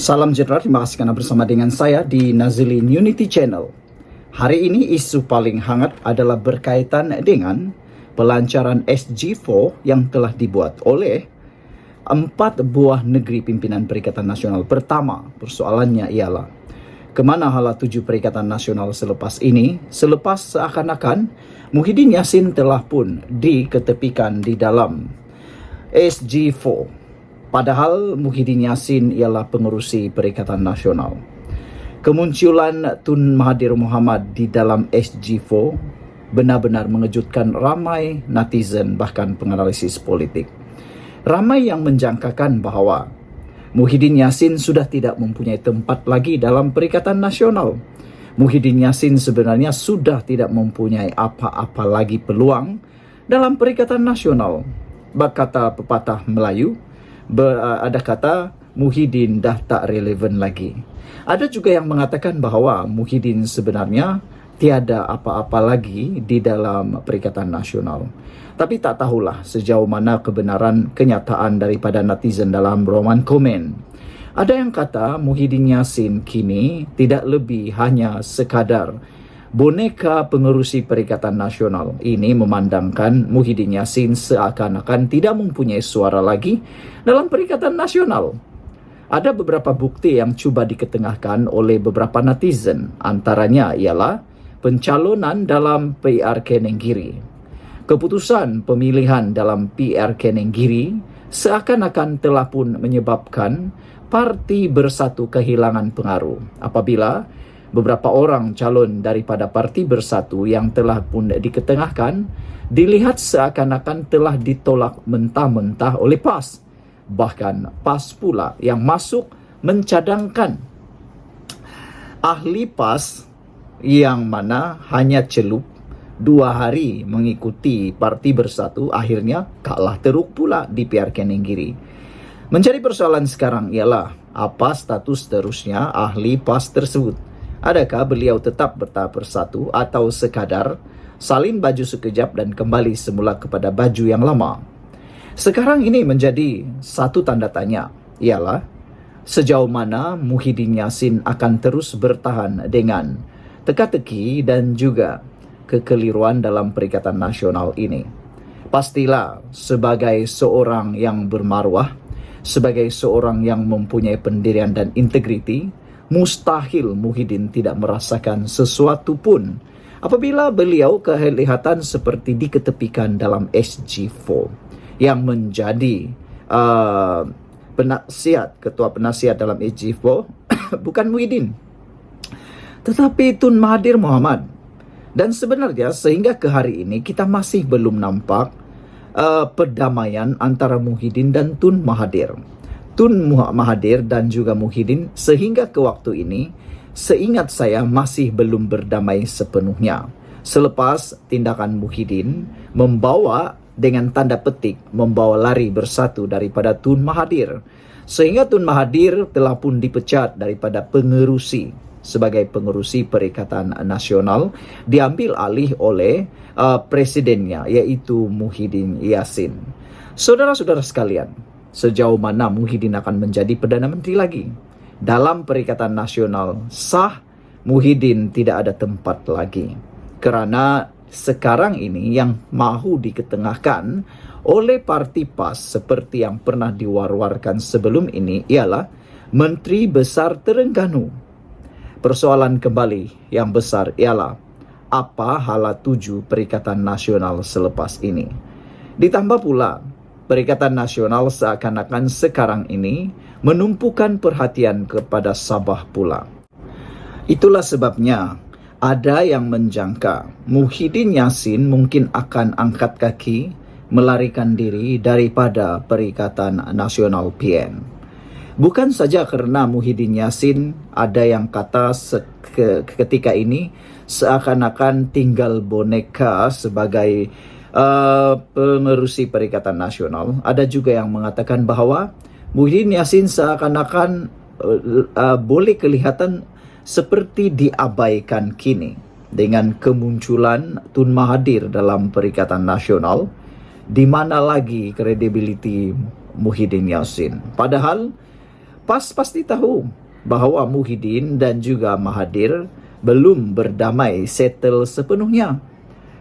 Salam sejahtera, terima kasih karena bersama dengan saya di Nazilin Unity Channel. Hari ini isu paling hangat adalah berkaitan dengan pelancaran SG4 yang telah dibuat oleh 4 buah negeri pimpinan Perikatan Nasional. Pertama, persoalannya ialah kemana hala 7 Perikatan Nasional selepas ini, selepas seakan-akan Muhyiddin Yassin telah pun diketepikan di dalam SG4. Padahal Muhyiddin Yassin ialah pengerusi Perikatan Nasional. Kemunculan Tun Mahathir Mohamad di dalam SG4 benar-benar mengejutkan ramai netizen bahkan penganalisis politik. Ramai yang menjangkakan bahawa Muhyiddin Yassin sudah tidak mempunyai tempat lagi dalam Perikatan Nasional. Muhyiddin Yassin sebenarnya sudah tidak mempunyai apa-apa lagi peluang dalam Perikatan Nasional. Berkata pepatah Melayu, ada kata Muhyiddin dah tak relevan lagi. Ada juga yang mengatakan bahawa Muhyiddin sebenarnya tiada apa-apa lagi di dalam Perikatan Nasional. Tapi tak tahulah sejauh mana kebenaran kenyataan daripada netizen dalam roman komen. Ada yang kata Muhyiddin Yassin kini tidak lebih hanya sekadar boneka pengerusi Perikatan Nasional. Ini memandangkan Muhyiddin Yassin seakan-akan tidak mempunyai suara lagi dalam Perikatan Nasional. Ada beberapa bukti yang cuba diketengahkan oleh beberapa netizen. Antaranya ialah pencalonan dalam PR Kenenggiri. Keputusan pemilihan dalam PR Kenenggiri seakan-akan telah pun menyebabkan Parti Bersatu kehilangan pengaruh apabila beberapa orang calon daripada Parti Bersatu yang telah pun diketengahkan dilihat seakan-akan telah ditolak mentah-mentah oleh PAS. Bahkan PAS pula yang masuk mencadangkan ahli PAS yang mana hanya celup 2 hari mengikuti Parti Bersatu akhirnya kalah teruk pula di PR Kenenggiri. Menjadi persoalan sekarang ialah apa status terusnya ahli PAS tersebut. Adakah beliau tetap bertahap bersatu atau sekadar salin baju sekejap dan kembali semula kepada baju yang lama? Sekarang ini menjadi satu tanda tanya, ialah sejauh mana Muhyiddin Yassin akan terus bertahan dengan teka-teki dan juga kekeliruan dalam Perikatan Nasional ini. Pastilah sebagai seorang yang bermaruah, sebagai seorang yang mempunyai pendirian dan integriti, mustahil Muhyiddin tidak merasakan sesuatu pun apabila beliau kelihatan seperti diketepikan dalam SG4 yang menjadi ketua penasihat dalam SG4 bukan Muhyiddin tetapi Tun Mahathir Mohamad. Dan sebenarnya sehingga ke hari ini kita masih belum nampak perdamaian antara Muhyiddin dan Tun Mahathir. Tun Mahathir dan juga Muhyiddin sehingga ke waktu ini seingat saya masih belum berdamai sepenuhnya. Selepas tindakan Muhyiddin membawa dengan tanda petik membawa lari bersatu daripada Tun Mahathir, sehingga Tun Mahathir telah pun dipecat daripada pengerusi sebagai pengerusi Perikatan Nasional, diambil alih oleh presidennya iaitu Muhyiddin Yassin. Saudara-saudara sekalian, sejauh mana Muhyiddin akan menjadi Perdana Menteri lagi? Dalam Perikatan Nasional sah, Muhyiddin tidak ada tempat lagi. Kerana sekarang ini yang mahu diketengahkan oleh Parti PAS seperti yang pernah diwar-warkan sebelum ini ialah Menteri Besar Terengganu. Persoalan kembali yang besar ialah apa hala 7 Perikatan Nasional selepas ini. Ditambah pula Perikatan Nasional seakan-akan sekarang ini menumpukan perhatian kepada Sabah pula. Itulah sebabnya ada yang menjangka Muhyiddin Yassin mungkin akan angkat kaki melarikan diri daripada Perikatan Nasional PN. Bukan saja kerana Muhyiddin Yassin ada yang kata ketika ini seakan-akan tinggal boneka sebagai pengerusi Perikatan Nasional. Ada juga yang mengatakan bahawa Muhyiddin Yassin seakan-akan boleh kelihatan seperti diabaikan kini dengan kemunculan Tun Mahathir dalam Perikatan Nasional. Di mana lagi kredibiliti Muhyiddin Yassin? Padahal PAS pasti tahu bahawa Muhyiddin dan juga Mahathir belum berdamai settle sepenuhnya.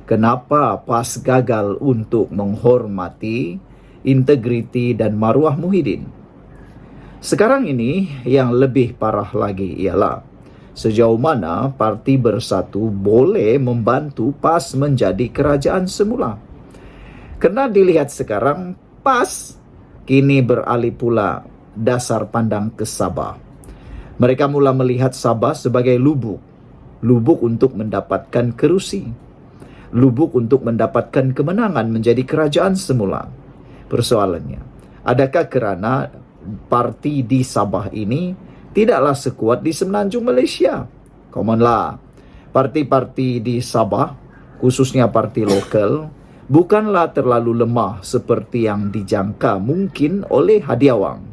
Kenapa PAS gagal untuk menghormati integriti dan maruah Muhyiddin? Sekarang ini yang lebih parah lagi ialah sejauh mana Parti Bersatu boleh membantu PAS menjadi kerajaan semula. Kena dilihat sekarang, PAS kini beralih pula dasar pandang ke Sabah. Mereka mula melihat Sabah sebagai lubuk. Lubuk untuk mendapatkan kerusi. Lubuk untuk mendapatkan kemenangan menjadi kerajaan semula. Persoalannya, adakah kerana parti di Sabah ini tidaklah sekuat di semenanjung Malaysia? Common lah. Parti-parti di Sabah, khususnya parti lokal, bukanlah terlalu lemah seperti yang dijangka mungkin oleh Hadiawang.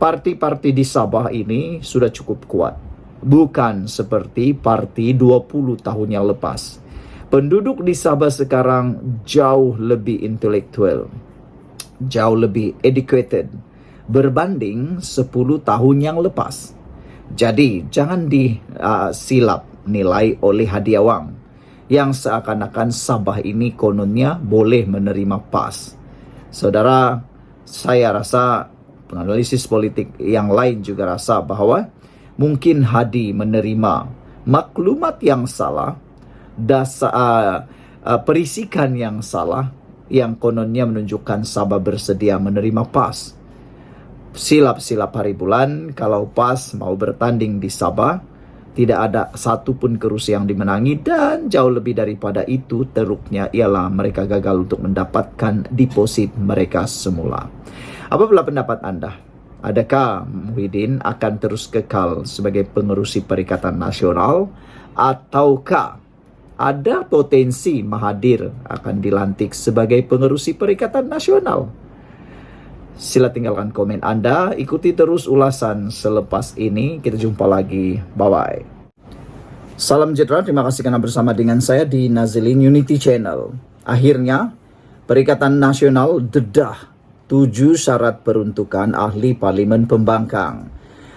Parti-parti di Sabah ini sudah cukup kuat. Bukan seperti parti 20 tahun yang lepas. Penduduk di Sabah sekarang jauh lebih intelektual, jauh lebih educated berbanding 10 tahun yang lepas. Jadi, jangan disilap nilai oleh Hadiawang yang seakan-akan Sabah ini kononnya boleh menerima PAS. Saudara, saya rasa penganalisis politik yang lain juga rasa bahawa mungkin Hadi menerima maklumat yang salah, perisikan yang salah yang kononnya menunjukkan Sabah bersedia menerima PAS. Silap-silap hari bulan, kalau PAS mau bertanding di Sabah, tidak ada satu pun kerusi yang dimenangi, dan jauh lebih daripada itu teruknya ialah mereka gagal untuk mendapatkan deposit mereka semula. Apabila pendapat anda? Adakah Muhyiddin akan terus kekal sebagai pengerusi Perikatan Nasional, ataukah ada potensi Mahathir akan dilantik sebagai pengerusi Perikatan Nasional? Sila tinggalkan komen anda. Ikuti terus ulasan selepas ini. Kita jumpa lagi. Bye-bye. Salam sejahtera. Terima kasih kerana bersama dengan saya di Nazilin Unity Channel. Akhirnya, Perikatan Nasional dedah 7 syarat peruntukan ahli Parlimen Pembangkang.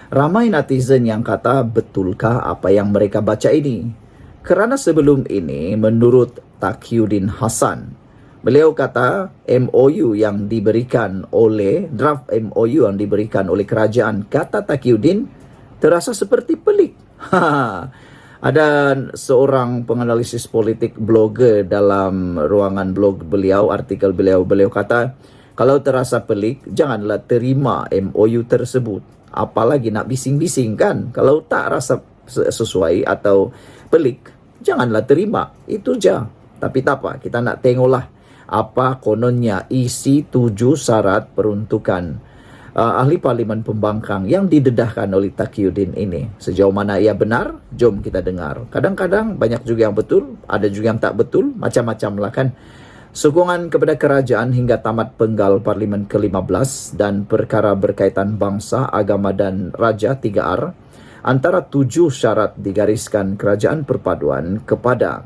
Ramai netizen yang kata, betulkah apa yang mereka baca ini? Kerana sebelum ini, menurut Taqiyuddin Hasan, beliau kata MOU yang diberikan oleh, draft MOU yang diberikan oleh kerajaan, kata Taqiyuddin, terasa seperti pelik. Ada seorang penganalisis politik blogger dalam ruangan blog beliau, artikel beliau kata, kalau terasa pelik, janganlah terima MOU tersebut. Apalagi nak bising-bising kan? Kalau tak rasa sesuai atau pelik, janganlah terima. Itu je. Tapi tak apa, kita nak tengoklah apa kononnya isi 7 syarat peruntukan ahli Parlimen Pembangkang yang didedahkan oleh Taqiyuddin ini. Sejauh mana ia benar, jom kita dengar. Kadang-kadang banyak juga yang betul, ada juga yang tak betul, macam-macam lah kan. Sokongan kepada kerajaan hingga tamat penggal Parlimen ke-15 dan perkara berkaitan bangsa, agama dan raja 3R. Antara 7 syarat digariskan kerajaan perpaduan kepada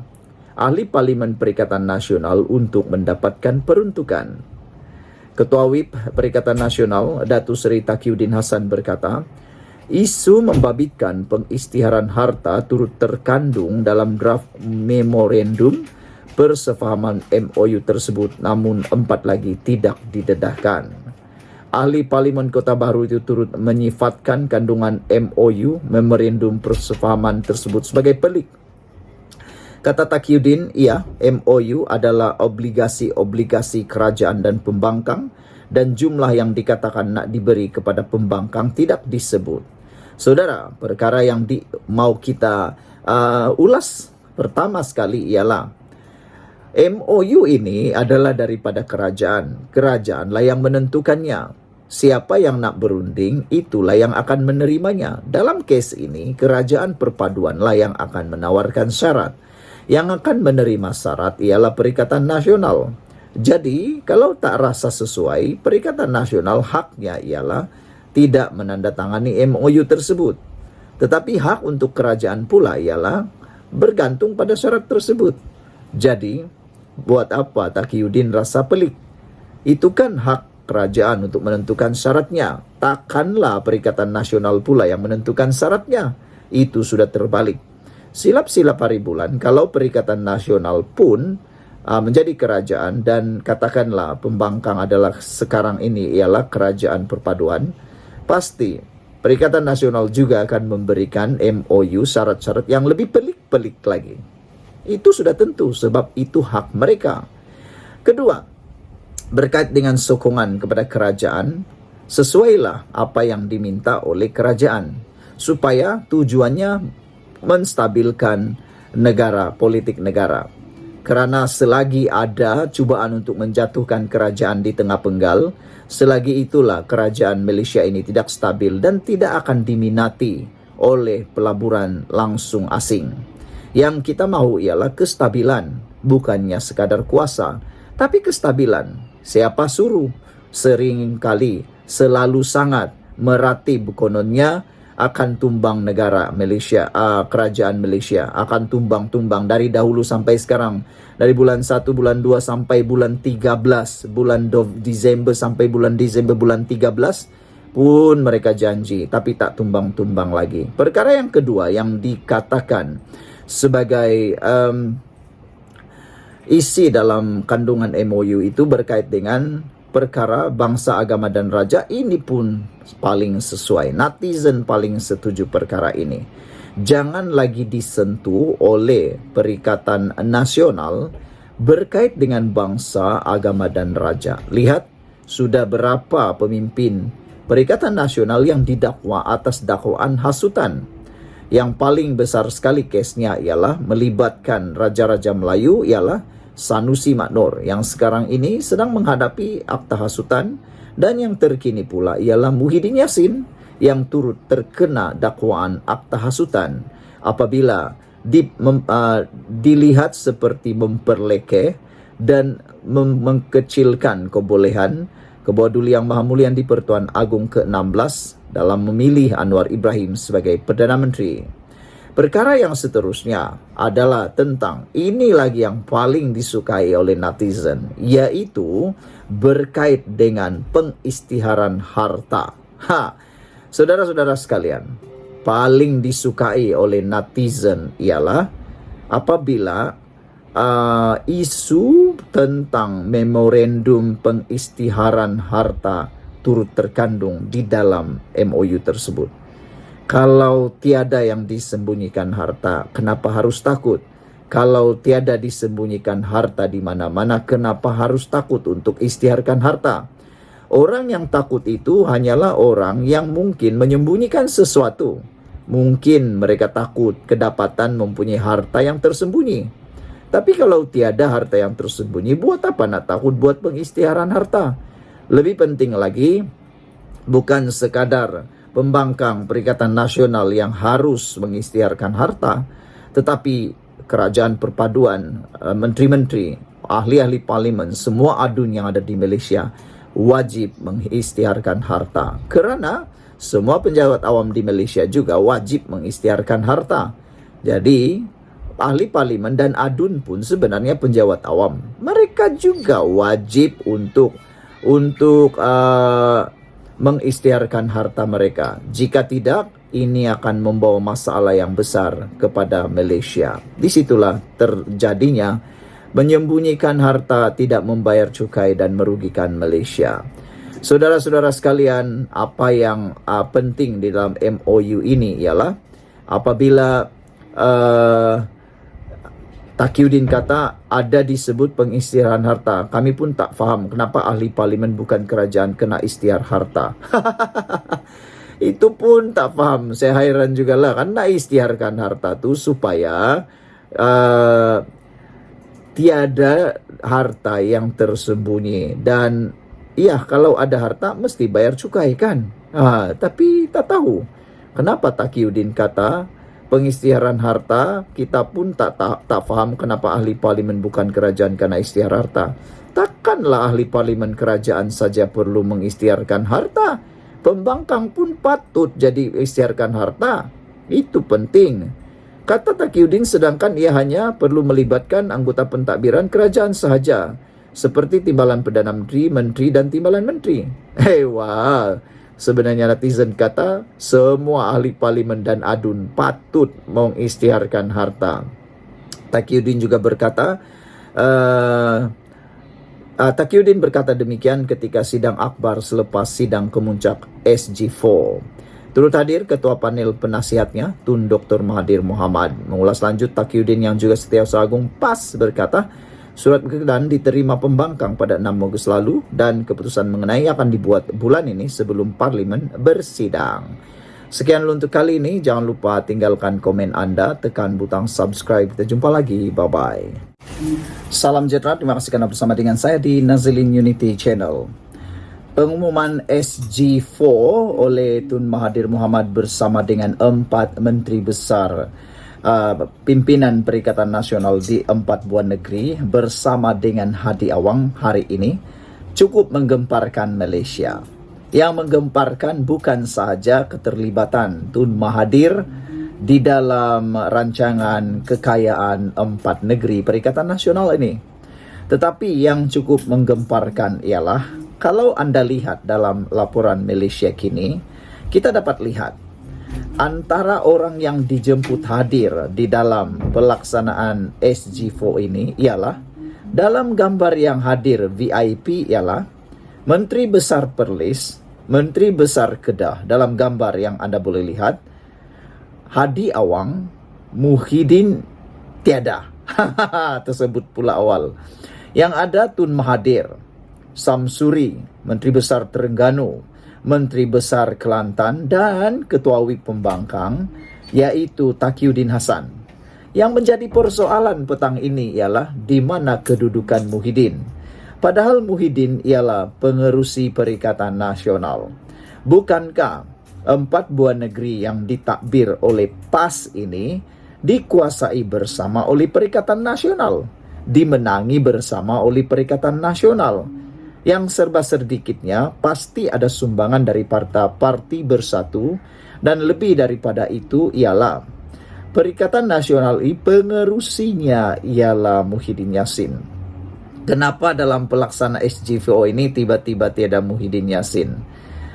ahli Parlimen Perikatan Nasional untuk mendapatkan peruntukan. Ketua WIP Perikatan Nasional, Datuk Seri Taqiyuddin Hasan berkata, isu membabitkan pengisytiharan harta turut terkandung dalam draft memorandum persefahaman MOU tersebut, namun 4 lagi tidak didedahkan. Ahli Parlimen Kota Baru itu turut menyifatkan kandungan MOU memorandum persefahaman tersebut sebagai pelik. Kata Taqiyuddin, MOU adalah obligasi-obligasi kerajaan dan pembangkang, dan jumlah yang dikatakan nak diberi kepada pembangkang tidak disebut. Saudara, perkara yang mau kita ulas pertama sekali ialah MOU ini adalah daripada kerajaan. Kerajaanlah yang menentukannya. Siapa yang nak berunding, itulah yang akan menerimanya. Dalam kes ini, kerajaan perpaduanlah yang akan menawarkan syarat. Yang akan menerima syarat ialah Perikatan Nasional. Jadi, kalau tak rasa sesuai, Perikatan Nasional haknya ialah tidak menandatangani MOU tersebut. Tetapi hak untuk kerajaan pula ialah bergantung pada syarat tersebut. Jadi, buat apa Taqiyuddin rasa pelik? Itu kan hak kerajaan untuk menentukan syaratnya. Takkanlah Perikatan Nasional pula yang menentukan syaratnya. Itu sudah terbalik. Silap-silap hari bulan, kalau Perikatan Nasional pun menjadi kerajaan dan katakanlah pembangkang adalah sekarang ini ialah kerajaan perpaduan, pasti Perikatan Nasional juga akan memberikan MOU syarat-syarat yang lebih pelik-pelik lagi. Itu sudah tentu sebab itu hak mereka. Kedua, berkait dengan sokongan kepada kerajaan, sesuailah apa yang diminta oleh kerajaan supaya tujuannya menstabilkan negara, politik negara. Kerana selagi ada cubaan untuk menjatuhkan kerajaan di tengah penggal, selagi itulah kerajaan Malaysia ini tidak stabil dan tidak akan diminati oleh pelaburan langsung asing. Yang kita mahu ialah kestabilan, bukannya sekadar kuasa, tapi kestabilan. Siapa suruh? Seringkali, selalu sangat meratib kononnya akan tumbang negara Malaysia, kerajaan Malaysia akan tumbang-tumbang dari dahulu sampai sekarang. Dari bulan 1, bulan 2 sampai bulan 13, bulan Disember sampai bulan Disember bulan 13 pun mereka janji, tapi tak tumbang-tumbang lagi. Perkara yang kedua yang dikatakan sebagai isi dalam kandungan MOU itu berkait dengan perkara bangsa, agama dan raja. Ini pun paling sesuai. Netizen paling setuju perkara ini. Jangan lagi disentuh oleh Perikatan Nasional berkait dengan bangsa, agama dan raja. Lihat, sudah berapa pemimpin Perikatan Nasional yang didakwa atas dakwaan hasutan. Yang paling besar sekali kesnya ialah melibatkan Raja-Raja Melayu ialah Sanusi Maknor yang sekarang ini sedang menghadapi akta hasutan, dan yang terkini pula ialah Muhyiddin Yassin yang turut terkena dakwaan akta hasutan apabila dilihat seperti memperlekeh dan mengkecilkan kebolehan Ketua Duli Yang Maha Mulia di Pertuan Agong ke-16 dalam memilih Anwar Ibrahim sebagai Perdana Menteri. Perkara yang seterusnya adalah tentang, ini lagi yang paling disukai oleh netizen, yaitu berkait dengan pengisytiharan harta. Saudara-saudara sekalian, paling disukai oleh netizen ialah apabila isu tentang memorandum pengisytiharan harta turut terkandung di dalam MOU tersebut. Kalau tiada yang disembunyikan harta, kenapa harus takut? Kalau tiada disembunyikan harta di mana-mana, kenapa harus takut untuk isytiharkan harta? Orang yang takut itu hanyalah orang yang mungkin menyembunyikan sesuatu. Mungkin mereka takut kedapatan mempunyai harta yang tersembunyi. Tapi kalau tiada harta yang tersembunyi, buat apa nak takut buat pengisytiharan harta? Lebih penting lagi, bukan sekadar pembangkang Perikatan Nasional yang harus mengisytiharkan harta, tetapi kerajaan perpaduan, menteri-menteri, ahli-ahli parlimen, semua adun yang ada di Malaysia wajib mengisytiharkan harta. Kerana semua penjabat awam di Malaysia juga wajib mengisytiharkan harta. Jadi ahli parlimen dan adun pun sebenarnya penjawat awam. Mereka juga wajib untuk mengisytiharkan harta mereka. Jika tidak, ini akan membawa masalah yang besar kepada Malaysia. Disitulah terjadinya menyembunyikan harta, tidak membayar cukai dan merugikan Malaysia. Saudara-saudara sekalian, apa yang penting di dalam MOU ini ialah apabila Taqiyuddin kata ada disebut pengisytiharan harta. Kami pun tak faham kenapa ahli parlimen bukan kerajaan kena isytihar harta. Itu pun tak faham. Saya hairan jugalah. Kan nak isytiharkan harta tu supaya tiada harta yang tersembunyi. Dan iya, kalau ada harta mesti bayar cukai kan. Tapi tak tahu kenapa Taqiyuddin kata pengisytiharan harta. Kita pun tak faham kenapa ahli parlimen bukan kerajaan kena isytihar harta. Takkanlah ahli parlimen kerajaan saja perlu mengisytiharkan harta. Pembangkang pun patut jadi isytiharkan harta. Itu penting. Kata Taqiyuddin, sedangkan ia hanya perlu melibatkan anggota pentadbiran kerajaan sahaja. seperti timbalan Perdana Menteri, Menteri dan timbalan Menteri. Wah, sebenarnya netizen kata semua ahli parlimen dan adun patut mengisytiharkan harta. Taqiyuddin juga berkata, Taqiyuddin berkata demikian ketika sidang akbar selepas sidang kemuncak SG4. Turut hadir Ketua Panel Penasihatnya, Tun Dr. Mahathir Mohamad. Mengulas lanjut, Taqiyuddin yang juga Setiausaha Agung PAS berkata, surat berkenan diterima pembangkang pada 6 Ogos lalu dan keputusan mengenai akan dibuat bulan ini sebelum Parlimen bersidang. Sekian dulu untuk kali ini. Jangan lupa tinggalkan komen Anda, tekan butang subscribe. Kita jumpa lagi. Bye-bye. Salam sejahtera, terima kasih karena bersama dengan saya di Nazilin Unity Channel. Pengumuman SG4 oleh Tun Mahathir Mohamad bersama dengan 4 menteri besar pimpinan Perikatan Nasional di 4 buah negeri bersama dengan Hadi Awang hari ini cukup menggemparkan Malaysia. Yang menggemparkan bukan sahaja keterlibatan Tun Mahathir di dalam rancangan kekayaan 4 negeri Perikatan Nasional ini. Tetapi yang cukup menggemparkan ialah kalau Anda lihat dalam laporan Malaysia kini, kita dapat lihat antara orang yang dijemput hadir di dalam pelaksanaan SG4 ini ialah dalam gambar yang hadir VIP ialah Menteri Besar Perlis, Menteri Besar Kedah dalam gambar yang Anda boleh lihat, Hadi Awang, Muhyiddin tiada. Tersebut pula awal. Yang ada Tun Mahathir, Samsuri, Menteri Besar Terengganu, Menteri Besar Kelantan dan Ketua WIP Pembangkang yaitu Taqiyuddin Hassan. Yang menjadi persoalan petang ini ialah di mana kedudukan Muhyiddin. Padahal Muhyiddin ialah pengerusi Perikatan Nasional. Bukankah 4 buah negeri yang ditakbir oleh PAS ini dikuasai bersama oleh Perikatan Nasional, dimenangi bersama oleh Perikatan Nasional? Yang serba sedikitnya pasti ada sumbangan dari Parti Bersatu, dan lebih daripada itu ialah Perikatan Nasional ini pengerusinya ialah Muhyiddin Yassin. Kenapa dalam pelaksana SG4 ini tiba-tiba tiada Muhyiddin Yassin?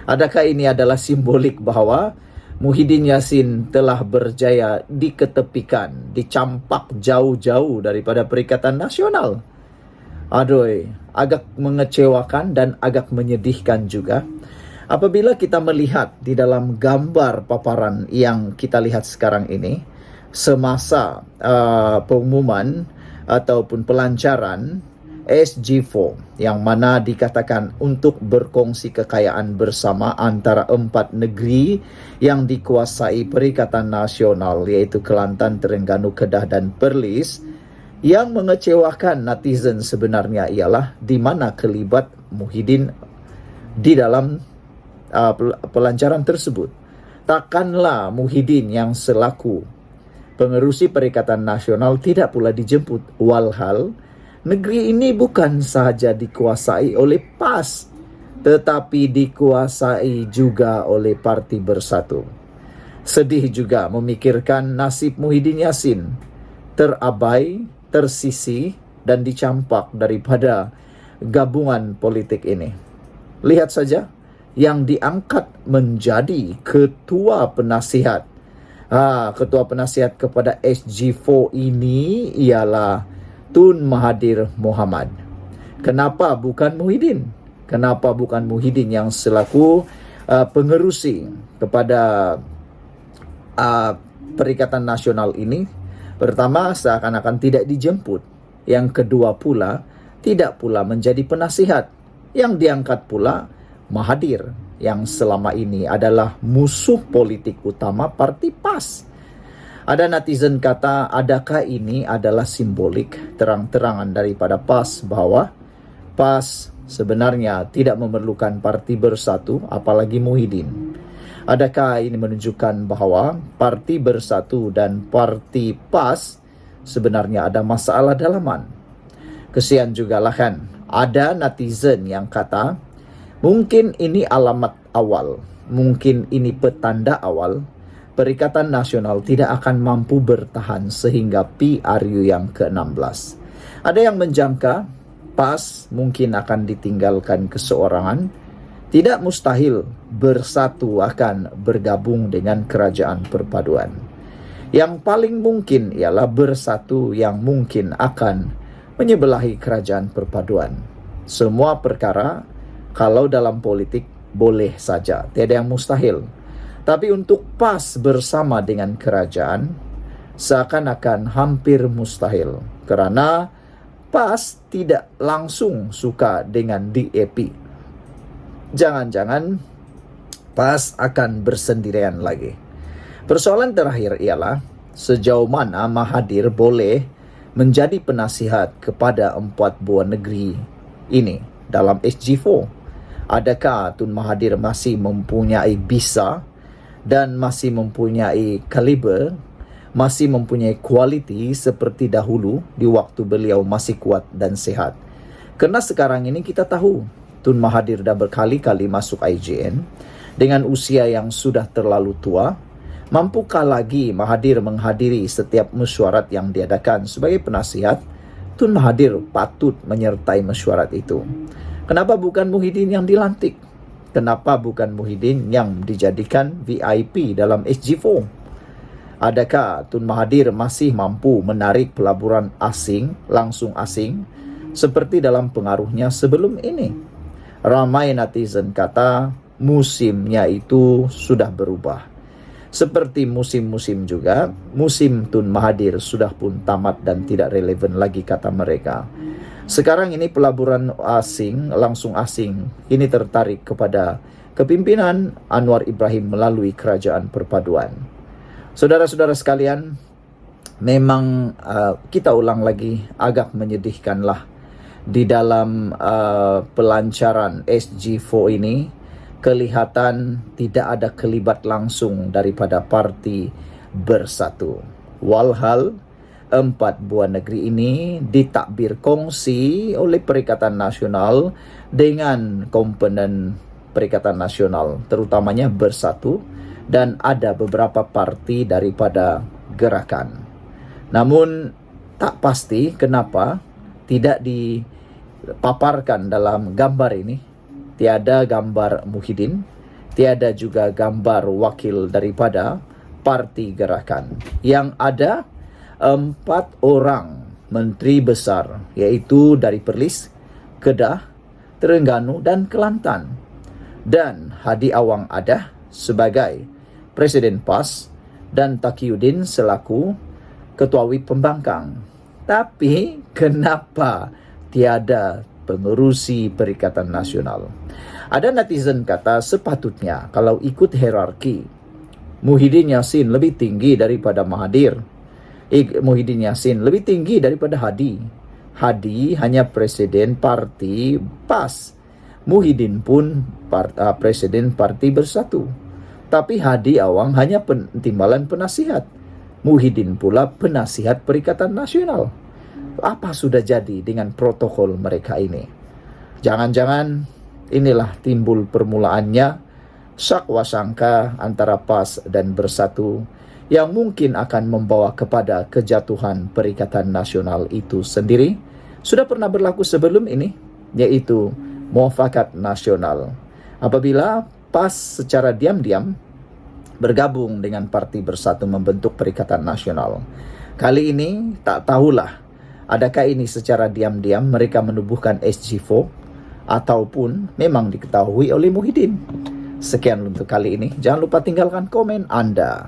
Adakah ini adalah simbolik bahwa Muhyiddin Yassin telah berjaya diketepikan, dicampak jauh-jauh daripada Perikatan Nasional? Aduh, agak mengecewakan dan agak menyedihkan juga apabila kita melihat di dalam gambar paparan yang kita lihat sekarang ini semasa pengumuman ataupun pelancaran SG4 yang mana dikatakan untuk berkongsi kekayaan bersama antara 4 negeri yang dikuasai Perikatan Nasional yaitu Kelantan, Terengganu, Kedah dan Perlis. Yang mengecewakan netizen sebenarnya ialah di mana kelibat Muhyiddin di dalam pelancaran tersebut. Takkanlah Muhyiddin yang selaku pengerusi Perikatan Nasional tidak pula dijemput, walhal negeri ini bukan sahaja dikuasai oleh PAS, tetapi dikuasai juga oleh Parti Bersatu. Sedih juga memikirkan nasib Muhyiddin Yassin, terabai, tersisih, dan dicampak daripada gabungan politik ini. Lihat saja, yang diangkat menjadi Ketua Penasihat. Ketua Penasihat kepada SG4 ini ialah Tun Mahathir Mohamad. Kenapa bukan Muhyiddin? Kenapa bukan Muhyiddin yang selaku pengerusi kepada Perikatan Nasional ini? Pertama, seakan-akan tidak dijemput. Yang kedua pula, tidak pula menjadi penasihat. Yang diangkat pula Mahathir, yang selama ini adalah musuh politik utama Parti PAS. Ada netizen kata, adakah ini adalah simbolik terang-terangan daripada PAS bahwa PAS sebenarnya tidak memerlukan Parti Bersatu, apalagi Muhyiddin? Adakah ini menunjukkan bahwa Parti Bersatu dan Parti PAS sebenarnya ada masalah dalaman? Kesian juga lah kan, ada netizen yang kata, mungkin ini alamat awal, mungkin ini petanda awal, Perikatan Nasional tidak akan mampu bertahan sehingga PRU yang ke-16. Ada yang menjangka PAS mungkin akan ditinggalkan keseorangan, tidak mustahil Bersatu akan bergabung dengan Kerajaan Perpaduan. Yang paling mungkin ialah Bersatu yang mungkin akan menyebelahi Kerajaan Perpaduan. Semua perkara kalau dalam politik boleh saja, tiada yang mustahil. Tapi untuk PAS bersama dengan kerajaan, seakan-akan hampir mustahil. Kerana PAS tidak langsung suka dengan DAP. Jangan-jangan PAS akan bersendirian lagi. Persoalan terakhir ialah sejauh mana Mahathir boleh menjadi penasihat kepada 4 buah negeri ini dalam SG4. Adakah Tun Mahathir masih mempunyai bisa dan masih mempunyai kaliber, masih mempunyai kualiti seperti dahulu di waktu beliau masih kuat dan sehat? Kerana sekarang ini kita tahu Tun Mahathir dah berkali-kali masuk IJN dengan usia yang sudah terlalu tua. Mampukah lagi Mahathir menghadiri setiap mesyuarat yang diadakan sebagai penasihat? Tun Mahathir patut menyertai mesyuarat itu. Kenapa bukan Muhyiddin yang dilantik? Kenapa bukan Muhyiddin yang dijadikan VIP dalam SG4? Adakah Tun Mahathir masih mampu menarik pelaburan asing, langsung asing, seperti dalam pengaruhnya sebelum ini? Ramai netizen kata musimnya itu sudah berubah. Seperti musim-musim juga, musim Tun Mahathir sudah pun tamat dan tidak relevan lagi kata mereka. Sekarang ini pelaburan asing, langsung asing, ini tertarik kepada kepimpinan Anwar Ibrahim melalui Kerajaan Perpaduan. Saudara-saudara sekalian, memang kita ulang lagi agak menyedihkanlah di dalam pelancaran SG4 ini. Kelihatan tidak ada kelibat langsung daripada parti Bersatu. Walhal 4 buah negeri ini ditakbir kongsi oleh Perikatan Nasional dengan komponen Perikatan Nasional, terutamanya Bersatu, dan ada beberapa parti daripada Gerakan. Namun tak pasti kenapa tidak dipaparkan dalam gambar ini. Tiada gambar Muhyiddin, tiada juga gambar wakil daripada parti Gerakan. Yang ada 4 orang menteri besar, iaitu dari Perlis, Kedah, Terengganu dan Kelantan. Dan Hadi Awang Adah sebagai Presiden PAS dan Taqiyuddin selaku Ketua WIP Pembangkang. Tapi kenapa tiada pengerusi Perikatan Nasional? Ada netizen kata sepatutnya kalau ikut hierarki, Muhyiddin Yassin lebih tinggi daripada Mahathir. Muhyiddin Yassin lebih tinggi daripada Hadi. Hadi hanya presiden parti PAS. Muhyiddin pun presiden parti Bersatu. Tapi Hadi Awang hanya timbalan penasihat. Muhyiddin pula penasihat Perikatan Nasional. Apa sudah jadi dengan protokol mereka ini? Jangan-jangan inilah timbul permulaannya sakwa sangka antara PAS dan Bersatu yang mungkin akan membawa kepada kejatuhan Perikatan Nasional itu sendiri. Sudah pernah berlaku sebelum ini, yaitu Muafakat Nasional. Apabila PAS secara diam-diam bergabung dengan Parti Bersatu membentuk Perikatan Nasional. Kali ini tak tahulah adakah ini secara diam-diam mereka menubuhkan SG4 ataupun memang diketahui oleh Muhyiddin. Sekian untuk kali ini. Jangan lupa tinggalkan komen Anda.